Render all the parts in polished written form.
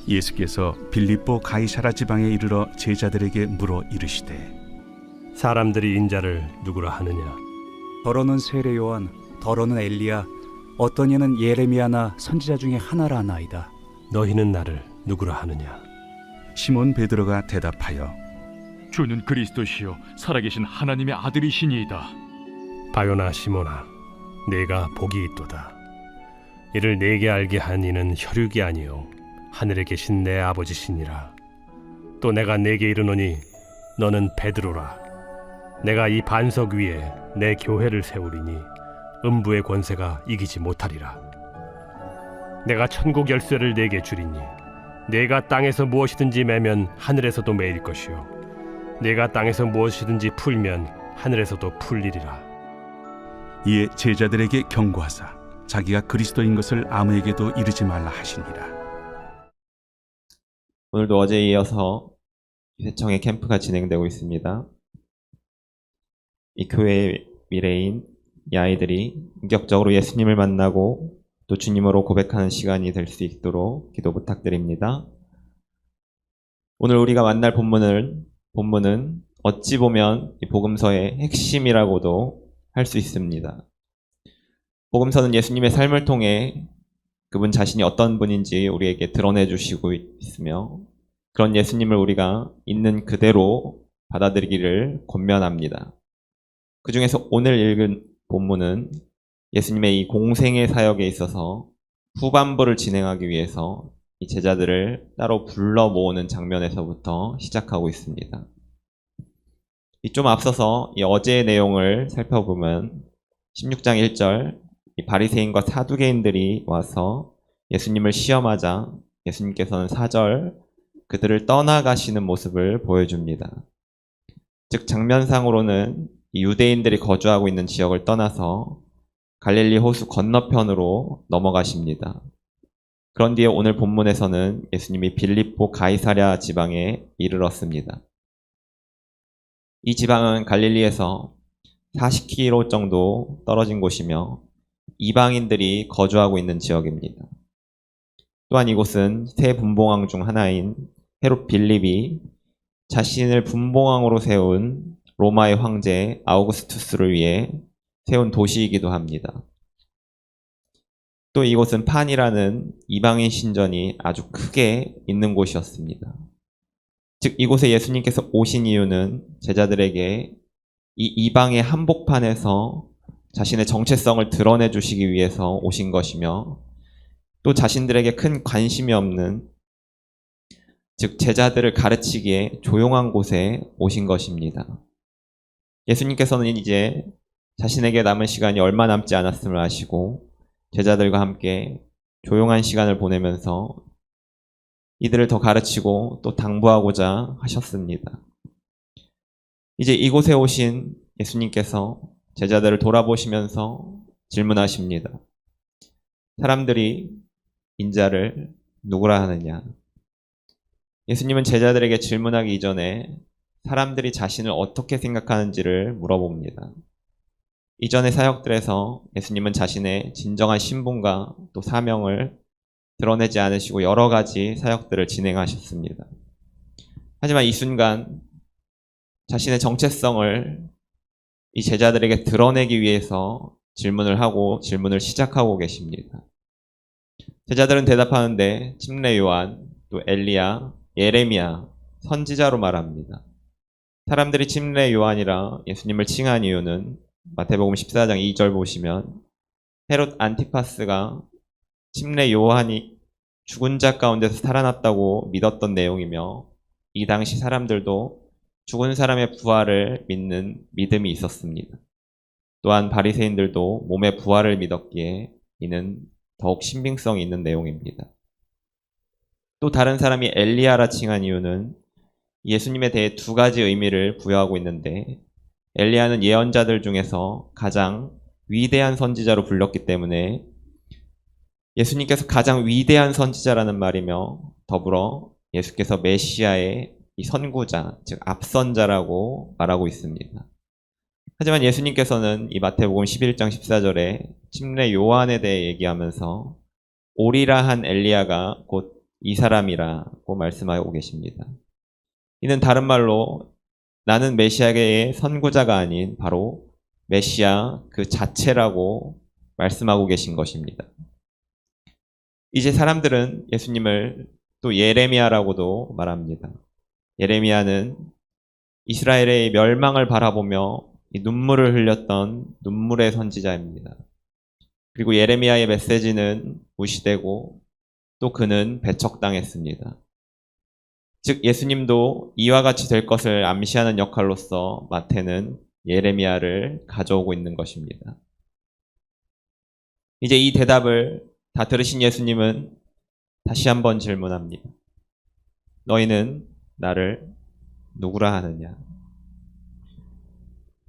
예수께서 빌립보 가이사라 지방에 이르러 제자들에게 물어 이르시되 사람들이 인자를 누구라 하느냐? 더러는 세례 요한, 더러는 엘리야, 어떤 이는 예레미야나 선지자 중에 하나라 하나이다. 너희는 나를 누구라 하느냐? 시몬 베드로가 대답하여 주는 그리스도시요 살아계신 하나님의 아들이시니이다. 바요나 시몬아, 네가 복이 있도다. 이를 내게 알게 한 이는 혈육이 아니요 하늘에 계신 내 아버지시니라. 또 내가 네게 이르노니 너는 베드로라. 내가 이 반석 위에 내 교회를 세우리니 음부의 권세가 이기지 못하리라. 내가 천국 열쇠를 네게 주리니 네가 땅에서 무엇이든지 매면 하늘에서도 매일 것이요 네가 땅에서 무엇이든지 풀면 하늘에서도 풀리리라. 이에 제자들에게 경고하사 자기가 그리스도인 것을 아무에게도 이르지 말라 하시니라. 오늘도 어제에 이어서 세청의 캠프가 진행되고 있습니다. 이 교회의 미래인 이 아이들이 본격적으로 예수님을 만나고 또 주님으로 고백하는 시간이 될 수 있도록 기도 부탁드립니다. 오늘 우리가 만날 본문은 어찌 보면 이 복음서의 핵심이라고도 할 수 있습니다. 복음서는 예수님의 삶을 통해 그분 자신이 어떤 분인지 우리에게 드러내 주시고 있으며 그런 예수님을 우리가 있는 그대로 받아들이기를 권면합니다. 그 중에서 오늘 읽은 본문은 예수님의 이 공생의 사역에 있어서 후반부를 진행하기 위해서 이 제자들을 따로 불러 모으는 장면에서부터 시작하고 있습니다. 좀 앞서서 이 어제의 내용을 살펴보면 16장 1절 이 바리새인과 사두개인들이 와서 예수님을 시험하자 예수님께서는 4절 그들을 떠나가시는 모습을 보여줍니다. 즉 장면상으로는 이 유대인들이 거주하고 있는 지역을 떠나서 갈릴리 호수 건너편으로 넘어가십니다. 그런 뒤에 오늘 본문에서는 예수님이 빌립보 가이사랴 지방에 이르렀습니다. 이 지방은 갈릴리에서 40km 정도 떨어진 곳이며 이방인들이 거주하고 있는 지역입니다. 또한 이곳은 세 분봉왕 중 하나인 헤롯 빌립이 자신을 분봉왕으로 세운 로마의 황제 아우구스투스를 위해 세운 도시이기도 합니다. 또 이곳은 판이라는 이방인 신전이 아주 크게 있는 곳이었습니다. 즉 이곳에 예수님께서 오신 이유는 제자들에게 이 이방의 한복판에서 자신의 정체성을 드러내 주시기 위해서 오신 것이며 또 자신들에게 큰 관심이 없는 즉 제자들을 가르치기에 조용한 곳에 오신 것입니다. 예수님께서는 이제 자신에게 남은 시간이 얼마 남지 않았음을 아시고 제자들과 함께 조용한 시간을 보내면서 이들을 더 가르치고 또 당부하고자 하셨습니다. 이제 이곳에 오신 예수님께서 제자들을 돌아보시면서 질문하십니다. 사람들이 인자를 누구라 하느냐? 예수님은 제자들에게 질문하기 이전에 사람들이 자신을 어떻게 생각하는지를 물어봅니다. 이전의 사역들에서 예수님은 자신의 진정한 신분과 또 사명을 드러내지 않으시고 여러 가지 사역들을 진행하셨습니다. 하지만 이 순간 자신의 정체성을 이 제자들에게 드러내기 위해서 질문을 시작하고 계십니다. 제자들은 대답하는데 침례 요한, 또 엘리야, 예레미야, 선지자로 말합니다. 사람들이 침례 요한이라 예수님을 칭한 이유는 마태복음 14장 2절 보시면 헤롯 안티파스가 침례 요한이 죽은 자 가운데서 살아났다고 믿었던 내용이며 이 당시 사람들도 죽은 사람의 부활을 믿는 믿음이 있었습니다. 또한 바리새인들도 몸의 부활을 믿었기에 이는 더욱 신빙성이 있는 내용입니다. 또 다른 사람이 엘리야라 칭한 이유는 예수님에 대해 두 가지 의미를 부여하고 있는데 엘리야는 예언자들 중에서 가장 위대한 선지자로 불렸기 때문에 예수님께서 가장 위대한 선지자라는 말이며 더불어 예수께서 메시아의 이 선구자, 즉 앞선자라고 말하고 있습니다. 하지만 예수님께서는 이 마태복음 11장 14절에 침례 요한에 대해 얘기하면서 오리라 한 엘리야가 곧 이 사람이라고 말씀하고 계십니다. 이는 다른 말로 나는 메시아의 선구자가 아닌 바로 메시아 그 자체라고 말씀하고 계신 것입니다. 이제 사람들은 예수님을 또 예레미야라고도 말합니다. 예레미야는 이스라엘의 멸망을 바라보며 이 눈물을 흘렸던 눈물의 선지자입니다. 그리고 예레미야의 메시지는 무시되고 또 그는 배척당했습니다. 즉 예수님도 이와 같이 될 것을 암시하는 역할로서 마태는 예레미야를 가져오고 있는 것입니다. 이제 이 대답을 다 들으신 예수님은 다시 한번 질문합니다. 너희는 나를 누구라 하느냐?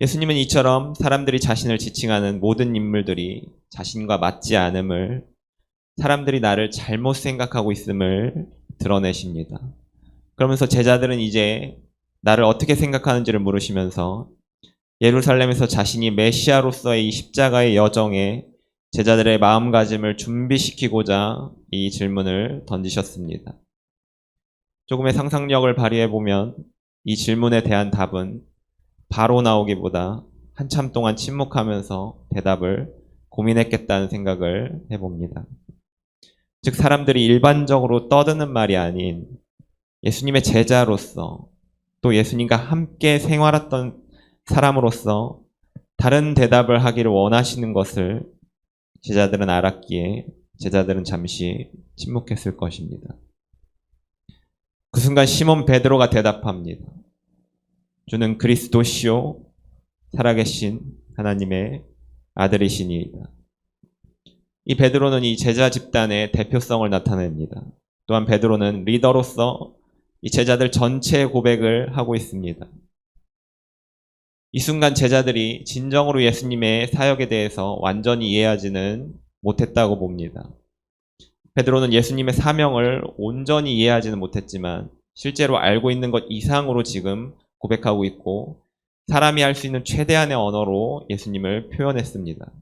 예수님은 이처럼 사람들이 자신을 지칭하는 모든 인물들이 자신과 맞지 않음을, 사람들이 나를 잘못 생각하고 있음을 드러내십니다. 그러면서 제자들은 이제 나를 어떻게 생각하는지를 물으시면서 예루살렘에서 자신이 메시아로서의 이 십자가의 여정에 제자들의 마음가짐을 준비시키고자 이 질문을 던지셨습니다. 조금의 상상력을 발휘해보면 이 질문에 대한 답은 바로 나오기보다 한참 동안 침묵하면서 대답을 고민했겠다는 생각을 해봅니다. 즉 사람들이 일반적으로 떠드는 말이 아닌 예수님의 제자로서 또 예수님과 함께 생활했던 사람으로서 다른 대답을 하기를 원하시는 것을 제자들은 알았기에 제자들은 잠시 침묵했을 것입니다. 그 순간 시몬 베드로가 대답합니다. 주는 그리스도시요 살아계신 하나님의 아들이시니이다. 이 베드로는 이 제자 집단의 대표성을 나타냅니다. 또한 베드로는 리더로서 이 제자들 전체의 고백을 하고 있습니다. 이 순간 제자들이 진정으로 예수님의 사역에 대해서 완전히 이해하지는 못했다고 봅니다. 베드로는 예수님의 사명을 온전히 이해하지는 못했지만 실제로 알고 있는 것 이상으로 지금 고백하고 있고 사람이 할 수 있는 최대한의 언어로 예수님을 표현했습니다.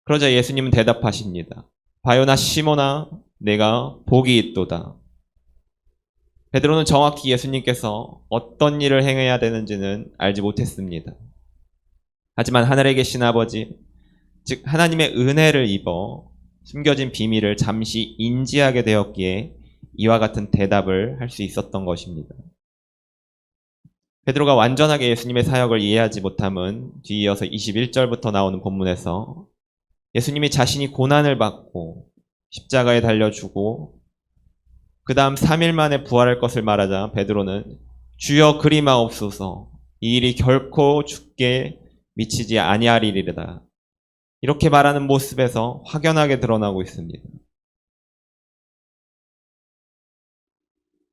그러자 예수님은 대답하십니다. 바요나 시몬아 내가 복이 있도다. 베드로는 정확히 예수님께서 어떤 일을 행해야 되는지는 알지 못했습니다. 하지만 하늘에 계신 아버지, 즉 하나님의 은혜를 입어 숨겨진 비밀을 잠시 인지하게 되었기에 이와 같은 대답을 할 수 있었던 것입니다. 베드로가 완전하게 예수님의 사역을 이해하지 못함은 뒤이어서 21절부터 나오는 본문에서 예수님이 자신이 고난을 받고 십자가에 달려 죽고 그 다음 3일 만에 부활할 것을 말하자 베드로는 주여 그리마옵소서 이 일이 결코 죽게 미치지 아니하리리다. 이렇게 말하는 모습에서 확연하게 드러나고 있습니다.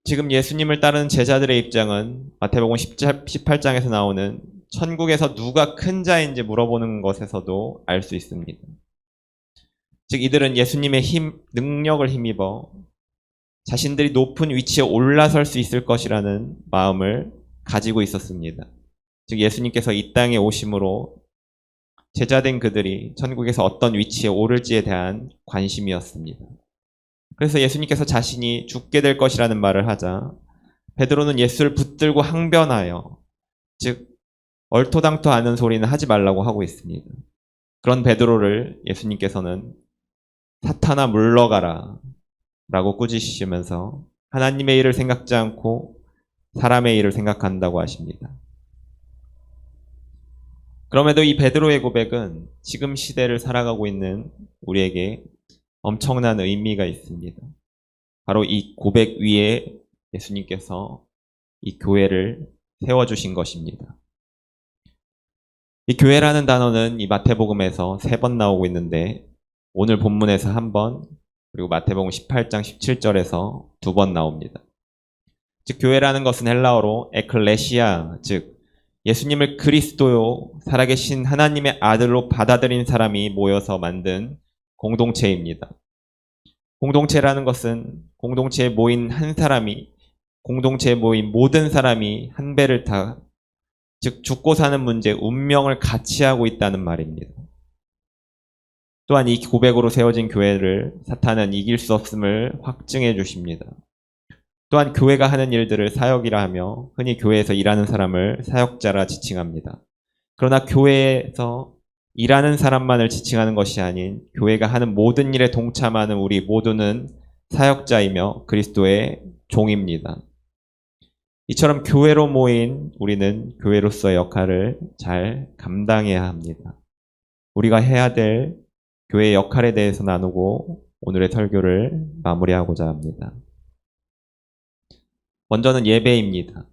지금 예수님을 따르는 제자들의 입장은 마태복음 18장에서 나오는 천국에서 누가 큰 자인지 물어보는 것에서도 알 수 있습니다. 즉 이들은 예수님의 능력을 힘입어 자신들이 높은 위치에 올라설 수 있을 것이라는 마음을 가지고 있었습니다. 즉 예수님께서 이 땅에 오심으로 제자된 그들이 천국에서 어떤 위치에 오를지에 대한 관심이었습니다. 그래서 예수님께서 자신이 죽게 될 것이라는 말을 하자 베드로는 예수를 붙들고 항변하여 즉 얼토당토 않은 소리는 하지 말라고 하고 있습니다. 그런 베드로를 예수님께서는 사탄아 물러가라 라고 꾸짖으시면서 하나님의 일을 생각지 않고 사람의 일을 생각한다고 하십니다. 그럼에도 이 베드로의 고백은 지금 시대를 살아가고 있는 우리에게 엄청난 의미가 있습니다. 바로 이 고백 위에 예수님께서 이 교회를 세워주신 것입니다. 이 교회라는 단어는 이 마태복음에서 3번 나오고 있는데 오늘 본문에서 1번 그리고 마태복음 18장 17절에서 2번 나옵니다. 즉 교회라는 것은 헬라어로 에클레시아, 즉 예수님을 그리스도요 살아계신 하나님의 아들로 받아들인 사람이 모여서 만든 공동체입니다. 공동체라는 것은 공동체에 모인 한 사람이 공동체에 모인 모든 사람이 한 배를 타 즉 죽고 사는 문제 운명을 같이 하고 있다는 말입니다. 또한 이 고백으로 세워진 교회를 사탄은 이길 수 없음을 확증해 주십니다. 또한 교회가 하는 일들을 사역이라 하며 흔히 교회에서 일하는 사람을 사역자라 지칭합니다. 그러나 교회에서 일하는 사람만을 지칭하는 것이 아닌 교회가 하는 모든 일에 동참하는 우리 모두는 사역자이며 그리스도의 종입니다. 이처럼 교회로 모인 우리는 교회로서의 역할을 잘 감당해야 합니다. 우리가 해야 될 교회의 역할에 대해서 나누고 오늘의 설교를 마무리하고자 합니다. 먼저는 예배입니다.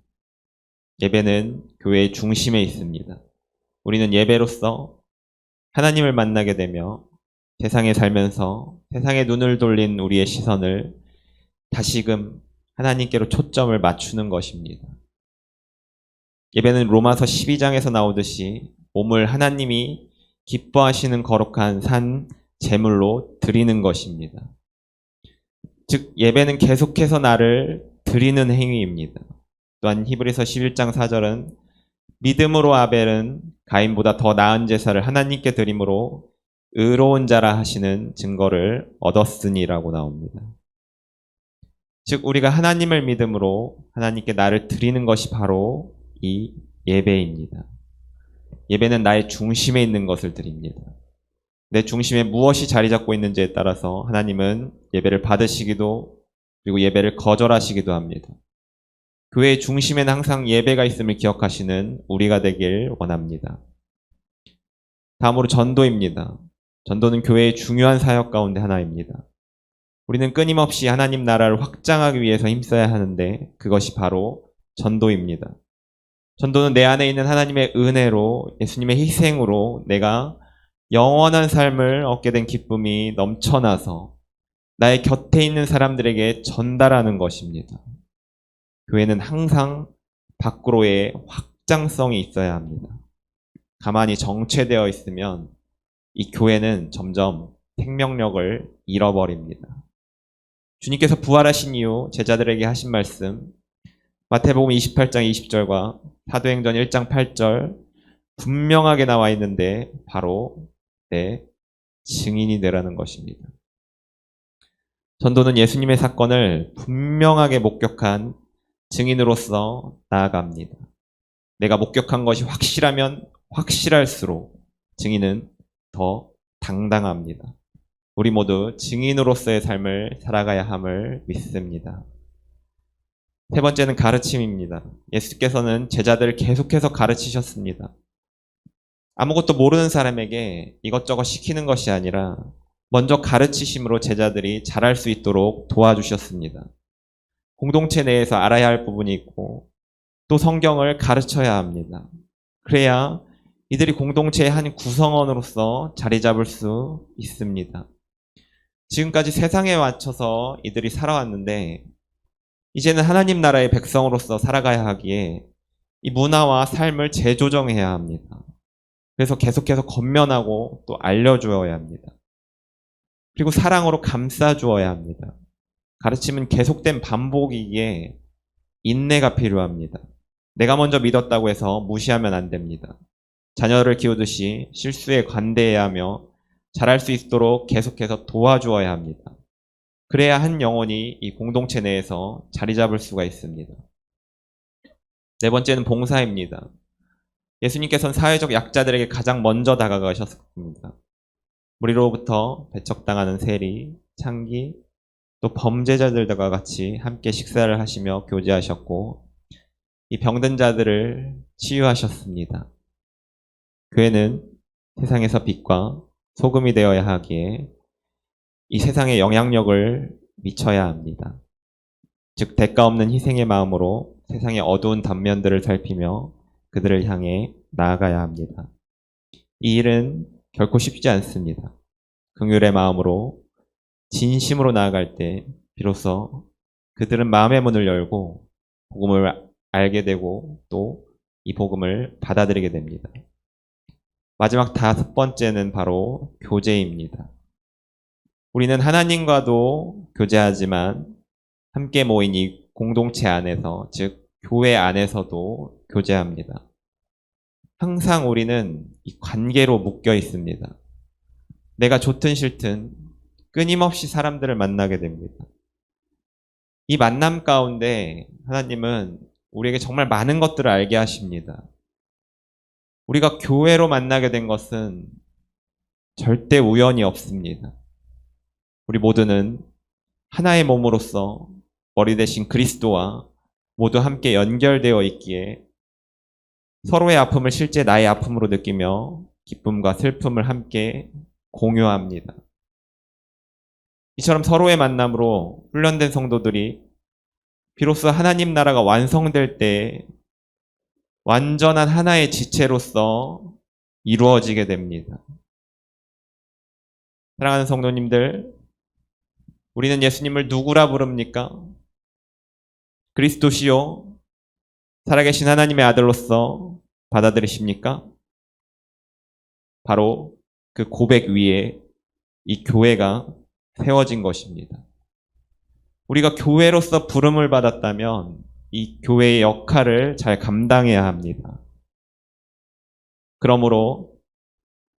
예배는 교회의 중심에 있습니다. 우리는 예배로서 하나님을 만나게 되며 세상에 살면서 세상에 눈을 돌린 우리의 시선을 다시금 하나님께로 초점을 맞추는 것입니다. 예배는 로마서 12장에서 나오듯이 몸을 하나님이 기뻐하시는 거룩한 산 제물로 드리는 것입니다. 즉 예배는 계속해서 나를 드리는 행위입니다. 또한 히브리서 11장 4절은 믿음으로 아벨은 가인보다 더 나은 제사를 하나님께 드림으로 의로운 자라 하시는 증거를 얻었으니라고 나옵니다. 즉 우리가 하나님을 믿음으로 하나님께 나를 드리는 것이 바로 이 예배입니다. 예배는 나의 중심에 있는 것을 드립니다. 내 중심에 무엇이 자리 잡고 있는지에 따라서 하나님은 예배를 받으시기도 그리고 예배를 거절하시기도 합니다. 교회의 중심에는 항상 예배가 있음을 기억하시는 우리가 되길 원합니다. 다음으로 전도입니다. 전도는 교회의 중요한 사역 가운데 하나입니다. 우리는 끊임없이 하나님 나라를 확장하기 위해서 힘써야 하는데 그것이 바로 전도입니다. 전도는 내 안에 있는 하나님의 은혜로 예수님의 희생으로 내가 영원한 삶을 얻게 된 기쁨이 넘쳐나서 나의 곁에 있는 사람들에게 전달하는 것입니다. 교회는 항상 밖으로의 확장성이 있어야 합니다. 가만히 정체되어 있으면 이 교회는 점점 생명력을 잃어버립니다. 주님께서 부활하신 이후 제자들에게 하신 말씀 마태복음 28장 20절과 사도행전 1장 8절 분명하게 나와 있는데 바로 내 증인이 되라는 것입니다. 전도는 예수님의 사건을 분명하게 목격한 증인으로서 나아갑니다. 내가 목격한 것이 확실하면 확실할수록 증인은 더 당당합니다. 우리 모두 증인으로서의 삶을 살아가야 함을 믿습니다. 세 번째는 가르침입니다. 예수께서는 제자들을 계속해서 가르치셨습니다. 아무것도 모르는 사람에게 이것저것 시키는 것이 아니라 먼저 가르치심으로 제자들이 잘할 수 있도록 도와주셨습니다. 공동체 내에서 알아야 할 부분이 있고 또 성경을 가르쳐야 합니다. 그래야 이들이 공동체의 한 구성원으로서 자리 잡을 수 있습니다. 지금까지 세상에 맞춰서 이들이 살아왔는데 이제는 하나님 나라의 백성으로서 살아가야 하기에 이 문화와 삶을 재조정해야 합니다. 그래서 계속해서 권면하고 또 알려주어야 합니다. 그리고 사랑으로 감싸주어야 합니다. 가르침은 계속된 반복이기에 인내가 필요합니다. 내가 먼저 믿었다고 해서 무시하면 안 됩니다. 자녀를 키우듯이 실수에 관대해야 하며 잘할 수 있도록 계속해서 도와주어야 합니다. 그래야 한 영혼이 이 공동체 내에서 자리 잡을 수가 있습니다. 네 번째는 봉사입니다. 예수님께서는 사회적 약자들에게 가장 먼저 다가가셨습니다. 무리로부터 배척당하는 세리, 창기, 또 범죄자들과 같이 함께 식사를 하시며 교제하셨고 이 병든 자들을 치유하셨습니다. 교회는 세상에서 빛과 소금이 되어야 하기에 이 세상에 영향력을 미쳐야 합니다. 즉 대가 없는 희생의 마음으로 세상의 어두운 단면들을 살피며 그들을 향해 나아가야 합니다. 이 일은 결코 쉽지 않습니다. 긍휼의 마음으로 진심으로 나아갈 때 비로소 그들은 마음의 문을 열고 복음을 알게 되고 또 이 복음을 받아들이게 됩니다. 마지막 다섯 번째는 바로 교제입니다. 우리는 하나님과도 교제하지만 함께 모인 이 공동체 안에서, 즉 교회 안에서도 교제합니다. 항상 우리는 이 관계로 묶여 있습니다. 내가 좋든 싫든 끊임없이 사람들을 만나게 됩니다. 이 만남 가운데 하나님은 우리에게 정말 많은 것들을 알게 하십니다. 우리가 교회로 만나게 된 것은 절대 우연이 없습니다. 우리 모두는 하나의 몸으로서 머리 대신 그리스도와 모두 함께 연결되어 있기에 서로의 아픔을 실제 나의 아픔으로 느끼며 기쁨과 슬픔을 함께 공유합니다. 이처럼 서로의 만남으로 훈련된 성도들이 비로소 하나님 나라가 완성될 때 완전한 하나의 지체로서 이루어지게 됩니다. 사랑하는 성도님들, 우리는 예수님을 누구라 부릅니까? 그리스도시요, 살아계신 하나님의 아들로서 받아들이십니까? 바로 그 고백 위에 이 교회가 세워진 것입니다. 우리가 교회로서 부름을 받았다면 이 교회의 역할을 잘 감당해야 합니다. 그러므로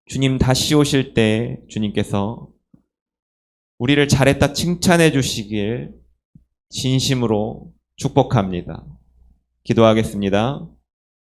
주님 다시 오실 때 주님께서 우리를 잘했다 칭찬해 주시길 진심으로 축복합니다. 기도하겠습니다.